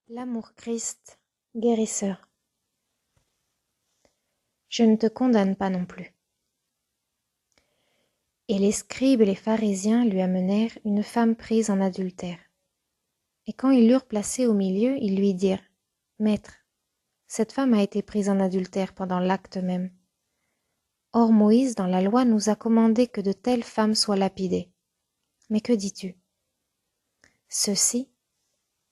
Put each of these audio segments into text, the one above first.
L'amour-Christ, guérisseur. Je ne te condamne pas non plus. Et les scribes et les pharisiens lui amenèrent une femme prise en adultère. Et quand ils l'eurent placée au milieu, ils lui dirent : Maître, cette femme a été prise en adultère pendant l'acte même. Or Moïse, dans la loi, nous a commandé que de telles femmes soient lapidées. Mais que dis-tu ? Ceux-ci,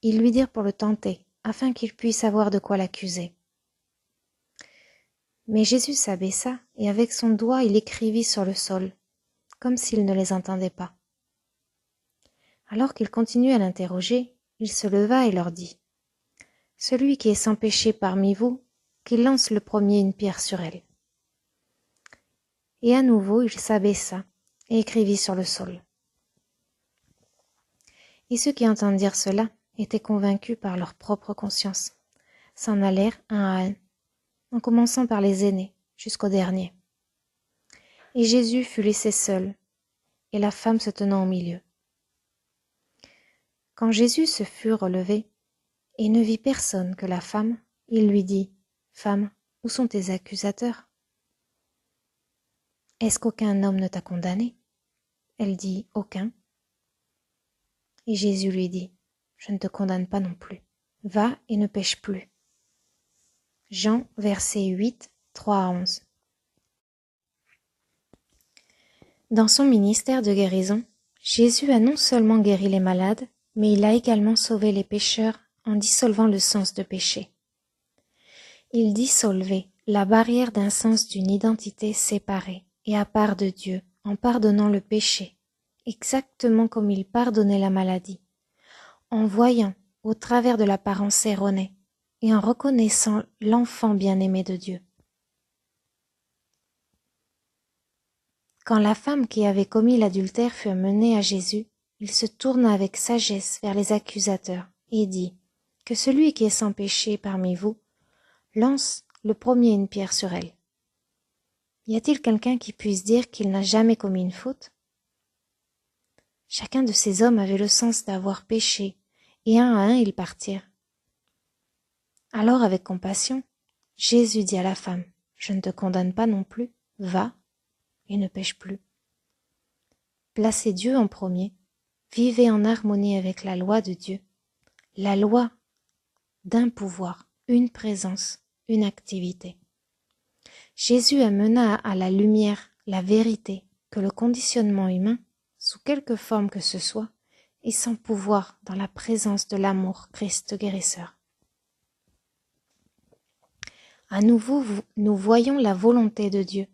ils lui dirent pour le tenter, afin qu'il puisse avoir de quoi l'accuser. Mais Jésus s'abaissa, et avec son doigt il écrivit sur le sol, comme s'il ne les entendait pas. Alors qu'il continuait à l'interroger, il se leva et leur dit : Celui qui est sans péché parmi vous, qu'il lance le premier une pierre sur elle. Et à nouveau il s'abaissa et écrivit sur le sol. Et ceux qui entendirent cela étaient convaincus par leur propre conscience, s'en allèrent un à un, en commençant par les aînés jusqu'au dernier. Et Jésus fut laissé seul, et la femme se tenant au milieu. Quand Jésus se fut relevé, et ne vit personne que la femme, il lui dit : Femme, où sont tes accusateurs ? Est-ce qu'aucun homme ne t'a condamné ? Elle dit : Aucun. Et Jésus lui dit : Je ne te condamne pas non plus. Va et ne pêche plus. Jean, versets 8, 3 à 11. Dans son ministère de guérison, Jésus a non seulement guéri les malades, mais il a également sauvé les pécheurs en dissolvant le sens de péché. Il dissolvait la barrière d'un sens d'une identité séparée et à part de Dieu en pardonnant le péché, exactement comme il pardonnait la maladie, en voyant au travers de l'apparence erronée et en reconnaissant l'enfant bien-aimé de Dieu. Quand la femme qui avait commis l'adultère fut amenée à Jésus, il se tourna avec sagesse vers les accusateurs et dit : Que celui qui est sans péché parmi vous lance le premier une pierre sur elle. Y a-t-il quelqu'un qui puisse dire qu'il n'a jamais commis une faute ? Chacun de ces hommes avait le sens d'avoir péché, et un à un ils partirent. Alors avec compassion, Jésus dit à la femme : Je ne te condamne pas non plus, va et ne pêche plus. Placez Dieu en premier, vivez en harmonie avec la loi de Dieu, la loi d'un pouvoir, une présence, une activité. Jésus amena à la lumière la vérité que le conditionnement humain, sous quelque forme que ce soit, est sans pouvoir dans la présence de l'amour Christ guérisseur. À nouveau, nous voyons la volonté de Dieu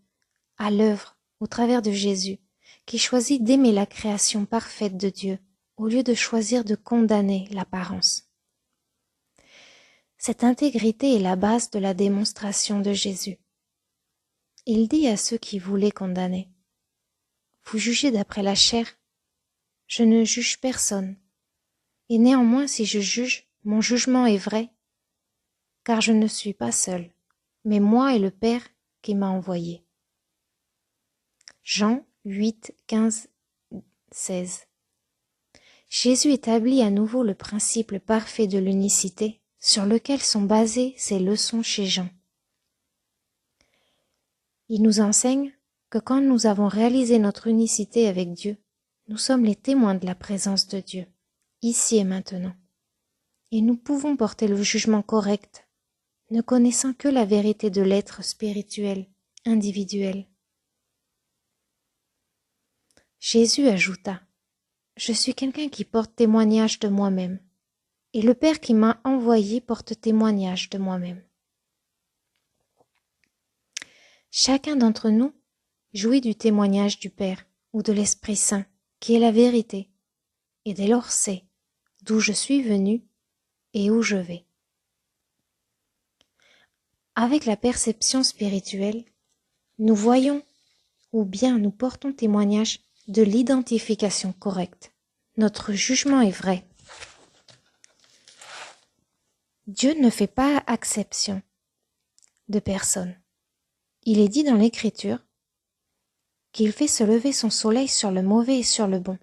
à l'œuvre au travers de Jésus, qui choisit d'aimer la création parfaite de Dieu au lieu de choisir de condamner l'apparence. Cette intégrité est la base de la démonstration de Jésus. Il dit à ceux qui voulaient condamner : Vous jugez d'après la chair, je ne juge personne. Et néanmoins, si je juge, mon jugement est vrai, car je ne suis pas seul, mais moi et le Père qui m'a envoyé. Jean 8, 15, 16. Jésus établit à nouveau le principe parfait de l'unicité sur lequel sont basées ses leçons chez Jean. Il nous enseigne que quand nous avons réalisé notre unicité avec Dieu, nous sommes les témoins de la présence de Dieu, ici et maintenant. Et nous pouvons porter le jugement correct, ne connaissant que la vérité de l'être spirituel, individuel. Jésus ajouta : Je suis quelqu'un qui porte témoignage de moi-même, et le Père qui m'a envoyé porte témoignage de moi-même. Chacun d'entre nous jouit du témoignage du Père ou de l'Esprit Saint, qui est la vérité, et dès lors sait d'où je suis venu et où je vais. Avec la perception spirituelle, nous voyons ou bien nous portons témoignage de l'identification correcte. Notre jugement est vrai. Dieu ne fait pas exception de personne. Il est dit dans l'Écriture qu'il fait se lever son soleil sur le mauvais et sur le bon,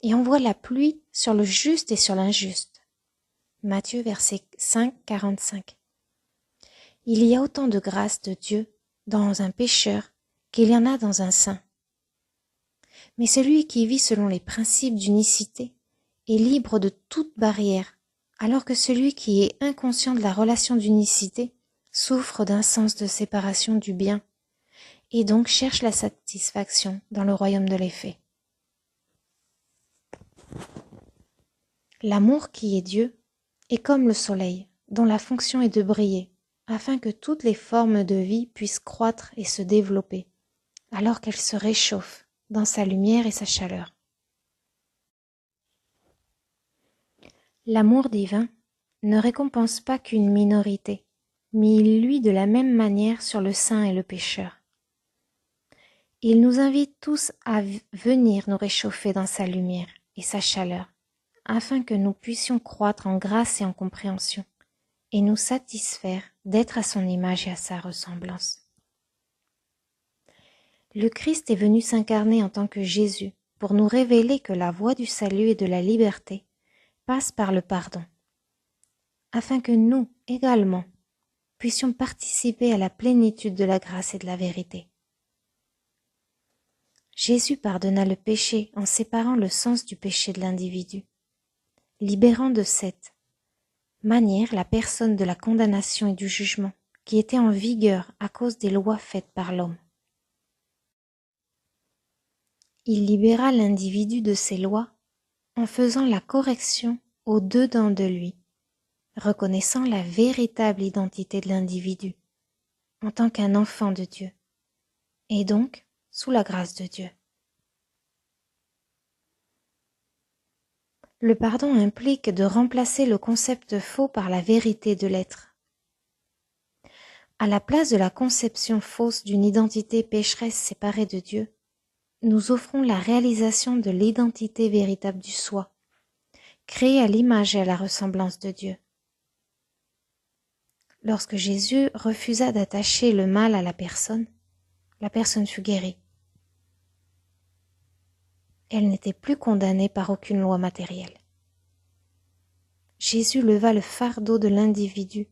et envoie la pluie sur le juste et sur l'injuste. Matthieu verset 5, 45. Il y a autant de grâce de Dieu dans un pécheur qu'il y en a dans un saint. Mais celui qui vit selon les principes d'unicité est libre de toute barrière, alors que celui qui est inconscient de la relation d'unicité souffre d'un sens de séparation du bien et donc cherche la satisfaction dans le royaume de l'effet. L'amour qui est Dieu est comme le soleil, dont la fonction est de briller, afin que toutes les formes de vie puissent croître et se développer, alors qu'elles se réchauffent dans sa lumière et sa chaleur. L'amour divin ne récompense pas qu'une minorité, mais il luit de la même manière sur le saint et le pécheur. Il nous invite tous à venir nous réchauffer dans sa lumière et sa chaleur, afin que nous puissions croître en grâce et en compréhension, et nous satisfaire d'être à son image et à sa ressemblance. Le Christ est venu s'incarner en tant que Jésus pour nous révéler que la voie du salut et de la liberté passe par le pardon, afin que nous, également, puissions participer à la plénitude de la grâce et de la vérité. Jésus pardonna le péché en séparant le sens du péché de l'individu, libérant de cette manière la personne de la condamnation et du jugement qui était en vigueur à cause des lois faites par l'homme. Il libéra l'individu de ces lois en faisant la correction au-dedans de lui, reconnaissant la véritable identité de l'individu en tant qu'un enfant de Dieu, et donc sous la grâce de Dieu. Le pardon implique de remplacer le concept faux par la vérité de l'être. À la place de la conception fausse d'une identité pécheresse séparée de Dieu, nous offrons la réalisation de l'identité véritable du soi, créée à l'image et à la ressemblance de Dieu. Lorsque Jésus refusa d'attacher le mal à la personne fut guérie. Elle n'était plus condamnée par aucune loi matérielle. Jésus leva le fardeau de l'individu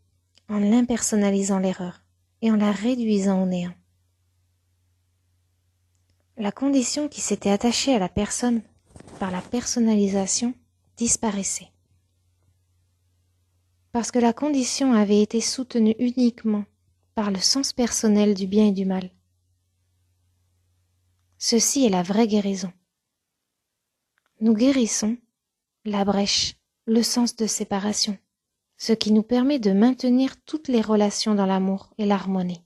en l'impersonnalisant l'erreur et en la réduisant au néant. La condition qui s'était attachée à la personne par la personnalisation disparaissait. Parce que la condition avait été soutenue uniquement par le sens personnel du bien et du mal. Ceci est la vraie guérison. Nous guérissons la brèche, le sens de séparation, ce qui nous permet de maintenir toutes les relations dans l'amour et l'harmonie.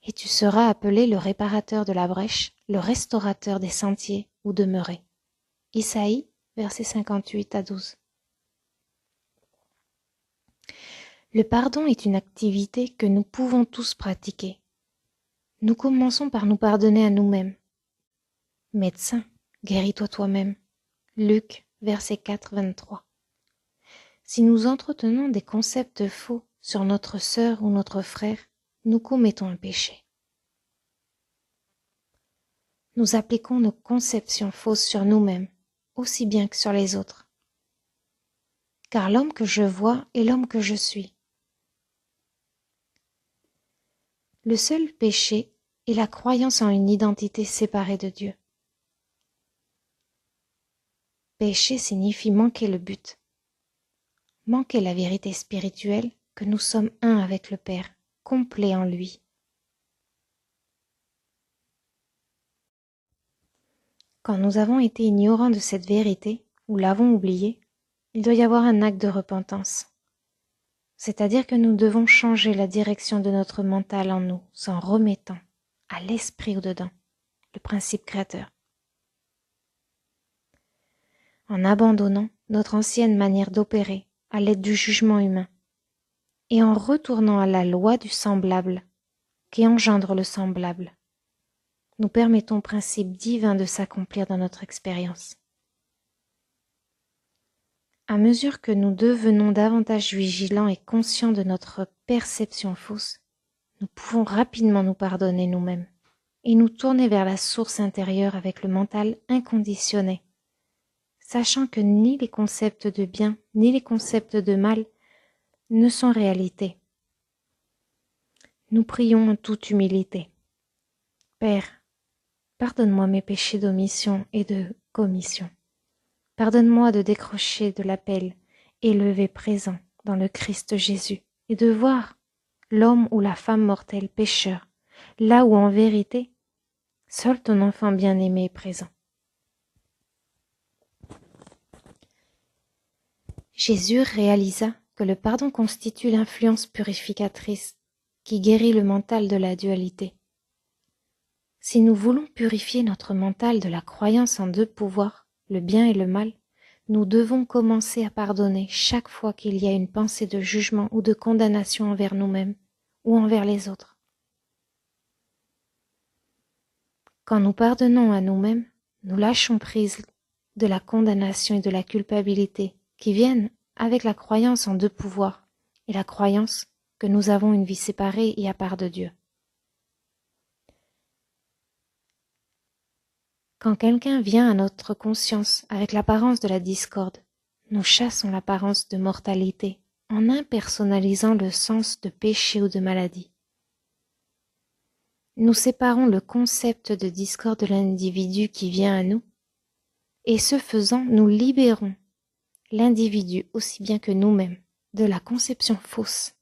Et tu seras appelé le réparateur de la brèche, le restaurateur des sentiers où demeurer. Isaïe, versets 58 à 12. Le pardon est une activité que nous pouvons tous pratiquer. Nous commençons par nous pardonner à nous-mêmes. Médecin, guéris-toi toi-même. Luc, verset 4, 23. Si nous entretenons des concepts faux sur notre sœur ou notre frère, nous commettons un péché. Nous appliquons nos conceptions fausses sur nous-mêmes, aussi bien que sur les autres. Car l'homme que je vois est l'homme que je suis. Le seul péché est la croyance en une identité séparée de Dieu. Péché signifie manquer le but, manquer la vérité spirituelle que nous sommes un avec le Père, complet en lui. Quand nous avons été ignorants de cette vérité, ou l'avons oubliée, il doit y avoir un acte de repentance. C'est-à-dire que nous devons changer la direction de notre mental en nous, en remettant à l'esprit au-dedans, le principe créateur. En abandonnant notre ancienne manière d'opérer à l'aide du jugement humain, et en retournant à la loi du semblable qui engendre le semblable, nous permettons au principe divin de s'accomplir dans notre expérience. À mesure que nous devenons davantage vigilants et conscients de notre perception fausse, nous pouvons rapidement nous pardonner nous-mêmes et nous tourner vers la source intérieure avec le mental inconditionné, sachant que ni les concepts de bien ni les concepts de mal ne sont réalité. Nous prions en toute humilité. Père, pardonne-moi mes péchés d'omission et de commission. Pardonne-moi de décrocher de l'appel élevé présent dans le Christ Jésus et de voir l'homme ou la femme mortelle pécheur, là où en vérité, seul ton enfant bien-aimé est présent. Jésus réalisa que le pardon constitue l'influence purificatrice qui guérit le mental de la dualité. Si nous voulons purifier notre mental de la croyance en deux pouvoirs, le bien et le mal, nous devons commencer à pardonner chaque fois qu'il y a une pensée de jugement ou de condamnation envers nous-mêmes ou envers les autres. Quand nous pardonnons à nous-mêmes, nous lâchons prise de la condamnation et de la culpabilité qui viennent avec la croyance en deux pouvoirs et la croyance que nous avons une vie séparée et à part de Dieu. Quand quelqu'un vient à notre conscience avec l'apparence de la discorde, nous chassons l'apparence de mortalité en impersonnalisant le sens de péché ou de maladie. Nous séparons le concept de discorde de l'individu qui vient à nous, et ce faisant, nous libérons l'individu aussi bien que nous-mêmes de la conception fausse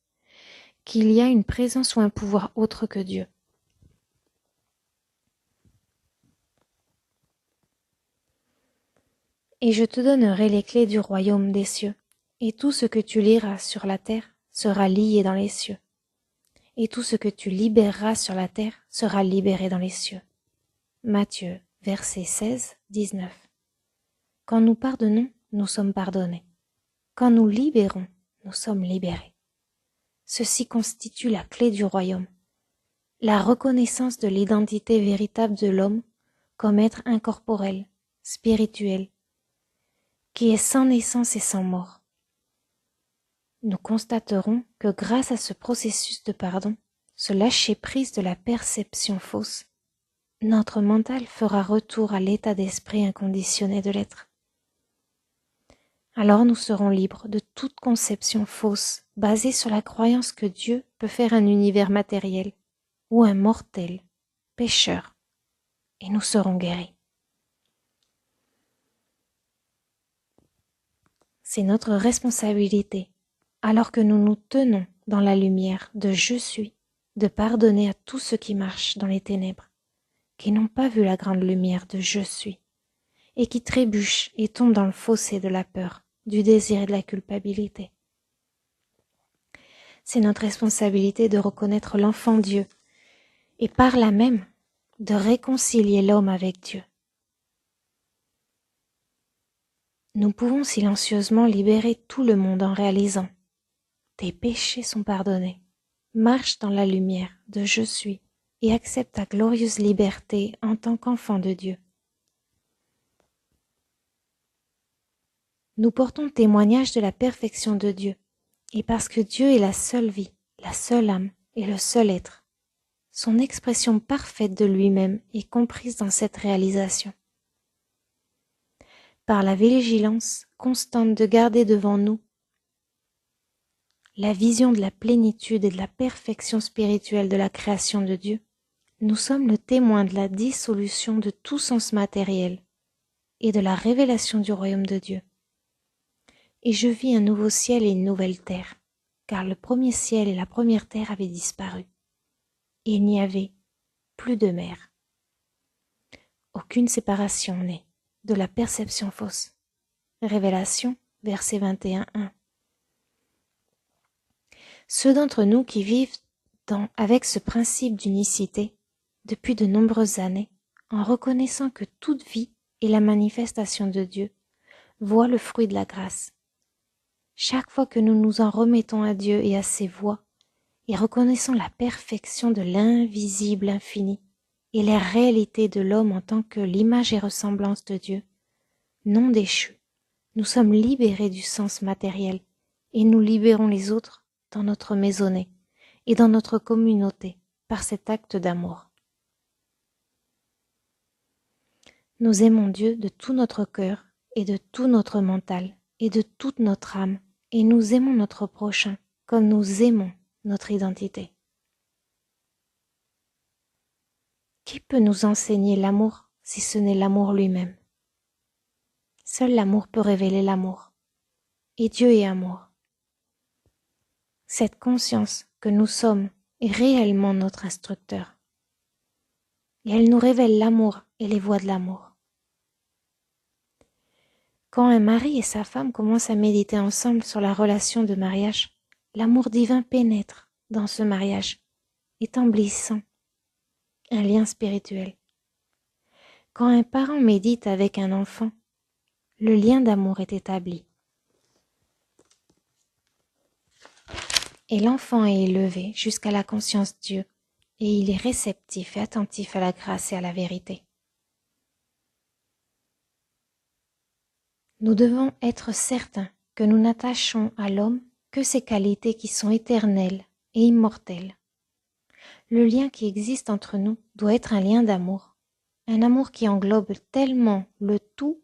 qu'il y a une présence ou un pouvoir autre que Dieu. Et je te donnerai les clés du royaume des cieux, et tout ce que tu liras sur la terre sera lié dans les cieux, et tout ce que tu libéreras sur la terre sera libéré dans les cieux. Matthieu, versets 16, 19. Quand nous pardonnons, nous sommes pardonnés. Quand nous libérons, nous sommes libérés. Ceci constitue la clé du royaume, la reconnaissance de l'identité véritable de l'homme comme être incorporel, spirituel, qui est sans naissance et sans mort. Nous constaterons que grâce à ce processus de pardon, ce lâcher-prise de la perception fausse, notre mental fera retour à l'état d'esprit inconditionné de l'être. Alors nous serons libres de toute conception fausse basée sur la croyance que Dieu peut faire un univers matériel ou un mortel, pécheur, et nous serons guéris. C'est notre responsabilité, alors que nous nous tenons dans la lumière de je suis, de pardonner à tous ceux qui marchent dans les ténèbres, qui n'ont pas vu la grande lumière de je suis, et qui trébuchent et tombent dans le fossé de la peur, du désir et de la culpabilité. C'est notre responsabilité de reconnaître l'enfant Dieu, et par là même, de réconcilier l'homme avec Dieu. Nous pouvons silencieusement libérer tout le monde en réalisant « Tes péchés sont pardonnés ». Marche dans la lumière de « Je suis » et accepte ta glorieuse liberté en tant qu'enfant de Dieu. Nous portons témoignage de la perfection de Dieu, et parce que Dieu est la seule vie, la seule âme et le seul être, son expression parfaite de lui-même est comprise dans cette réalisation. Par la vigilance constante de garder devant nous la vision de la plénitude et de la perfection spirituelle de la création de Dieu, nous sommes le témoin de la dissolution de tout sens matériel et de la révélation du royaume de Dieu. Et je vis un nouveau ciel et une nouvelle terre, car le premier ciel et la première terre avaient disparu, et il n'y avait plus de mer. Aucune séparation n'est de la perception fausse. Révélation, verset 21:1. Ceux d'entre nous qui vivent avec ce principe d'unicité depuis de nombreuses années, en reconnaissant que toute vie est la manifestation de Dieu, voient le fruit de la grâce. Chaque fois que nous nous en remettons à Dieu et à ses voies, et reconnaissons la perfection de l'invisible infini et la réalité de l'homme en tant que l'image et ressemblance de Dieu, non déchu, nous sommes libérés du sens matériel et nous libérons les autres dans notre maisonnée et dans notre communauté par cet acte d'amour. Nous aimons Dieu de tout notre cœur et de tout notre mental et de toute notre âme, et nous aimons notre prochain comme nous aimons notre identité. Qui peut nous enseigner l'amour si ce n'est l'amour lui-même? Seul l'amour peut révéler l'amour, et Dieu est amour. Cette conscience que nous sommes est réellement notre instructeur, et elle nous révèle l'amour et les voies de l'amour. Quand un mari et sa femme commencent à méditer ensemble sur la relation de mariage, l'amour divin pénètre dans ce mariage, établissant un lien spirituel. Quand un parent médite avec un enfant, le lien d'amour est établi. Et l'enfant est élevé jusqu'à la conscience de Dieu, et il est réceptif et attentif à la grâce et à la vérité. Nous devons être certains que nous n'attachons à l'homme que ces qualités qui sont éternelles et immortelles. Le lien qui existe entre nous doit être un lien d'amour, un amour qui englobe tellement le tout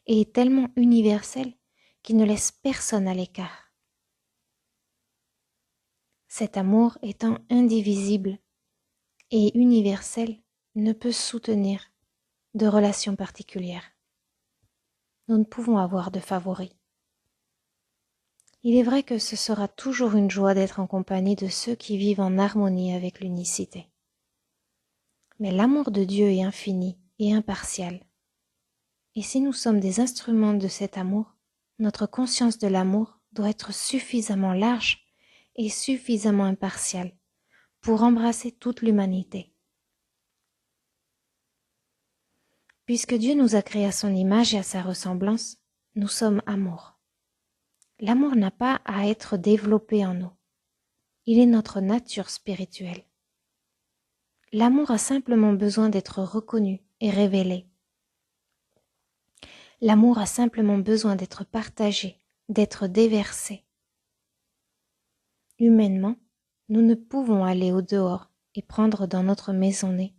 et est tellement universel qu'il ne laisse personne à l'écart. Cet amour étant indivisible et universel ne peut soutenir de relations particulières. Nous ne pouvons avoir de favoris. Il est vrai que ce sera toujours une joie d'être en compagnie de ceux qui vivent en harmonie avec l'unicité. Mais l'amour de Dieu est infini et impartial. Et si nous sommes des instruments de cet amour, notre conscience de l'amour doit être suffisamment large et suffisamment impartiale pour embrasser toute l'humanité. Puisque Dieu nous a créés à son image et à sa ressemblance, nous sommes amour. L'amour n'a pas à être développé en nous. Il est notre nature spirituelle. L'amour a simplement besoin d'être reconnu et révélé. L'amour a simplement besoin d'être partagé, d'être déversé. Humainement, nous ne pouvons aller au dehors et prendre dans notre maisonnée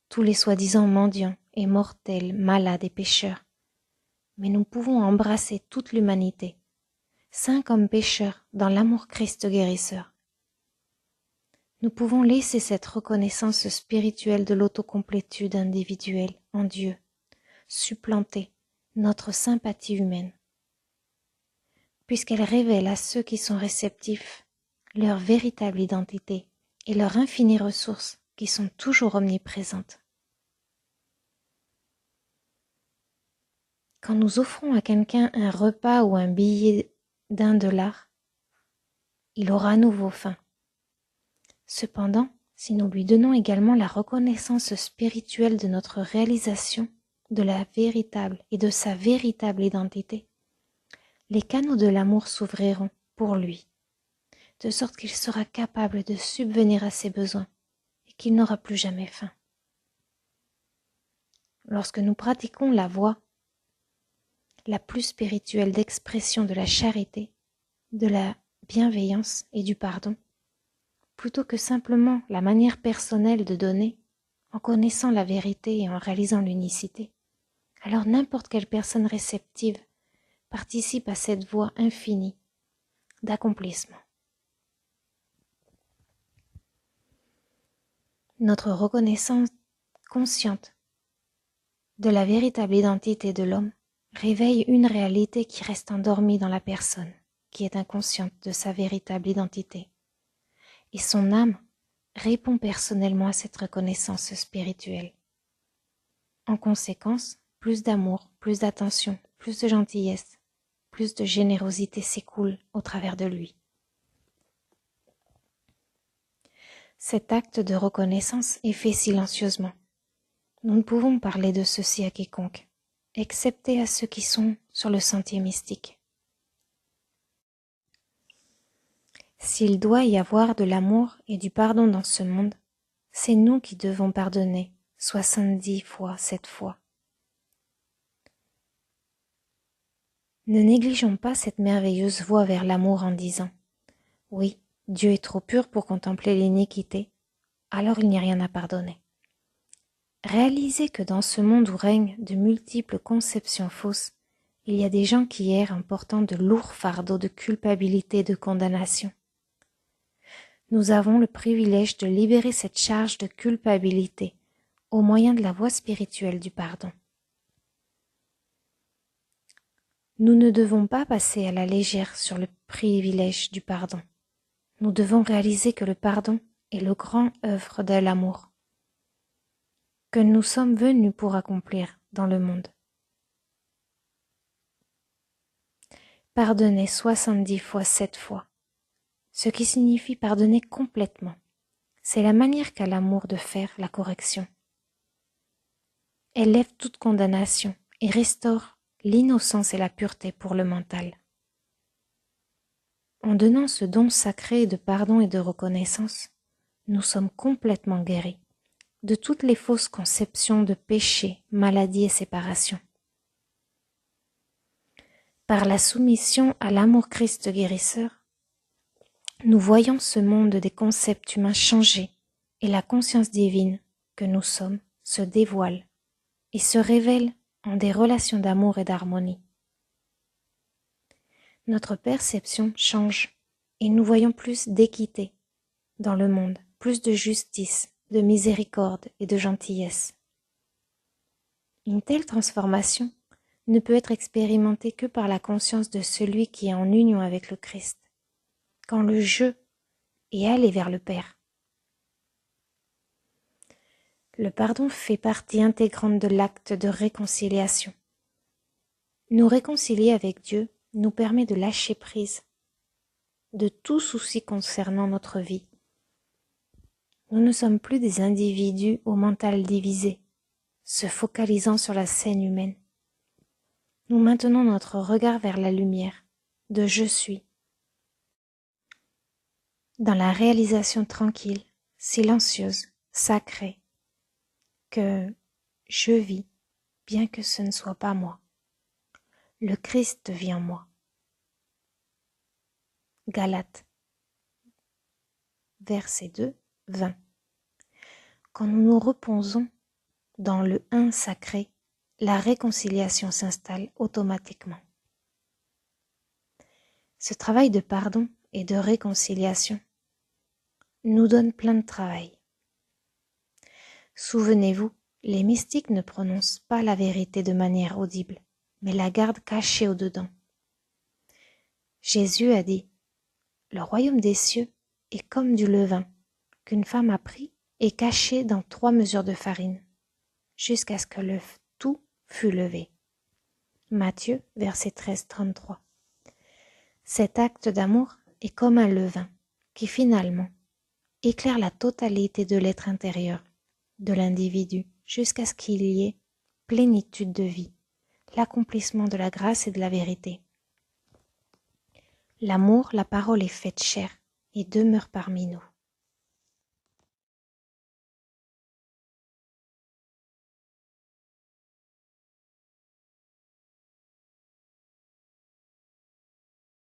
tous les soi-disant mendiants et mortels, malades et pécheurs. Mais nous pouvons embrasser toute l'humanité, saints comme pécheurs dans l'amour Christ guérisseur. Nous pouvons laisser cette reconnaissance spirituelle de l'autocomplétude individuelle en Dieu supplanter notre sympathie humaine, puisqu'elle révèle à ceux qui sont réceptifs leur véritable identité et leurs infinies ressources qui sont toujours omniprésentes. Quand nous offrons à quelqu'un un repas ou un billet d'$1, il aura à nouveau faim. Cependant, si nous lui donnons également la reconnaissance spirituelle de notre réalisation, de la véritable et de sa véritable identité, les canaux de l'amour s'ouvriront pour lui, de sorte qu'il sera capable de subvenir à ses besoins et qu'il n'aura plus jamais faim. Lorsque nous pratiquons la voie la plus spirituelle d'expression de la charité, de la bienveillance et du pardon, plutôt que simplement la manière personnelle de donner, en connaissant la vérité et en réalisant l'unicité, alors n'importe quelle personne réceptive participe à cette voie infinie d'accomplissement. Notre reconnaissance consciente de la véritable identité de l'homme réveille une réalité qui reste endormie dans la personne, qui est inconsciente de sa véritable identité. Et son âme répond personnellement à cette reconnaissance spirituelle. En conséquence, plus d'amour, plus d'attention, plus de gentillesse, plus de générosité s'écoule au travers de lui. Cet acte de reconnaissance est fait silencieusement. Nous ne pouvons parler de ceci à quiconque, excepté à ceux qui sont sur le sentier mystique. S'il doit y avoir de l'amour et du pardon dans ce monde, c'est nous qui devons pardonner 70 fois 7 fois. Ne négligeons pas cette merveilleuse voie vers l'amour en disant « Oui, Dieu est trop pur pour contempler l'iniquité, alors il n'y a rien à pardonner. » Réalisez que dans ce monde où règnent de multiples conceptions fausses, il y a des gens qui errent en portant de lourds fardeaux de culpabilité et de condamnation. Nous avons le privilège de libérer cette charge de culpabilité au moyen de la voie spirituelle du pardon. Nous ne devons pas passer à la légère sur le privilège du pardon. Nous devons réaliser que le pardon est le grand œuvre de l'amour que nous sommes venus pour accomplir dans le monde. Pardonner 70 fois 7 fois, ce qui signifie pardonner complètement. C'est la manière qu'a l'amour de faire la correction. Elle lève toute condamnation et restaure l'innocence et la pureté pour le mental. En donnant ce don sacré de pardon et de reconnaissance, nous sommes complètement guéris de toutes les fausses conceptions de péché, maladie et séparation. Par la soumission à l'amour Christ guérisseur, nous voyons ce monde des concepts humains changer et la conscience divine que nous sommes se dévoile et se révèle en des relations d'amour et d'harmonie. Notre perception change et nous voyons plus d'équité dans le monde, plus de justice, de miséricorde et de gentillesse. Une telle transformation ne peut être expérimentée que par la conscience de celui qui est en union avec le Christ, quand le je est allé vers le Père. Le pardon fait partie intégrante de l'acte de réconciliation. Nous réconcilier avec Dieu nous permet de lâcher prise de tout souci concernant notre vie. Nous ne sommes plus des individus au mental divisé, se focalisant sur la scène humaine. Nous maintenons notre regard vers la lumière de je suis, dans la réalisation tranquille, silencieuse, sacrée, que je vis, bien que ce ne soit pas moi. Le Christ vit en moi. Galates, verset 2, 20. Quand nous nous reposons dans le un sacré, la réconciliation s'installe automatiquement. Ce travail de pardon et de réconciliation nous donne plein de travail. Souvenez-vous, les mystiques ne prononcent pas la vérité de manière audible, mais la gardent cachée au-dedans. Jésus a dit, « Le royaume des cieux est comme du levain qu'une femme a pris et caché dans 3 mesures de farine, jusqu'à ce que le tout fût levé. » Matthieu, verset 13-33. Cet acte d'amour est comme un levain qui finalement éclaire la totalité de l'être intérieur de l'individu jusqu'à ce qu'il y ait plénitude de vie, l'accomplissement de la grâce et de la vérité. L'amour, la parole est faite chair et demeure parmi nous.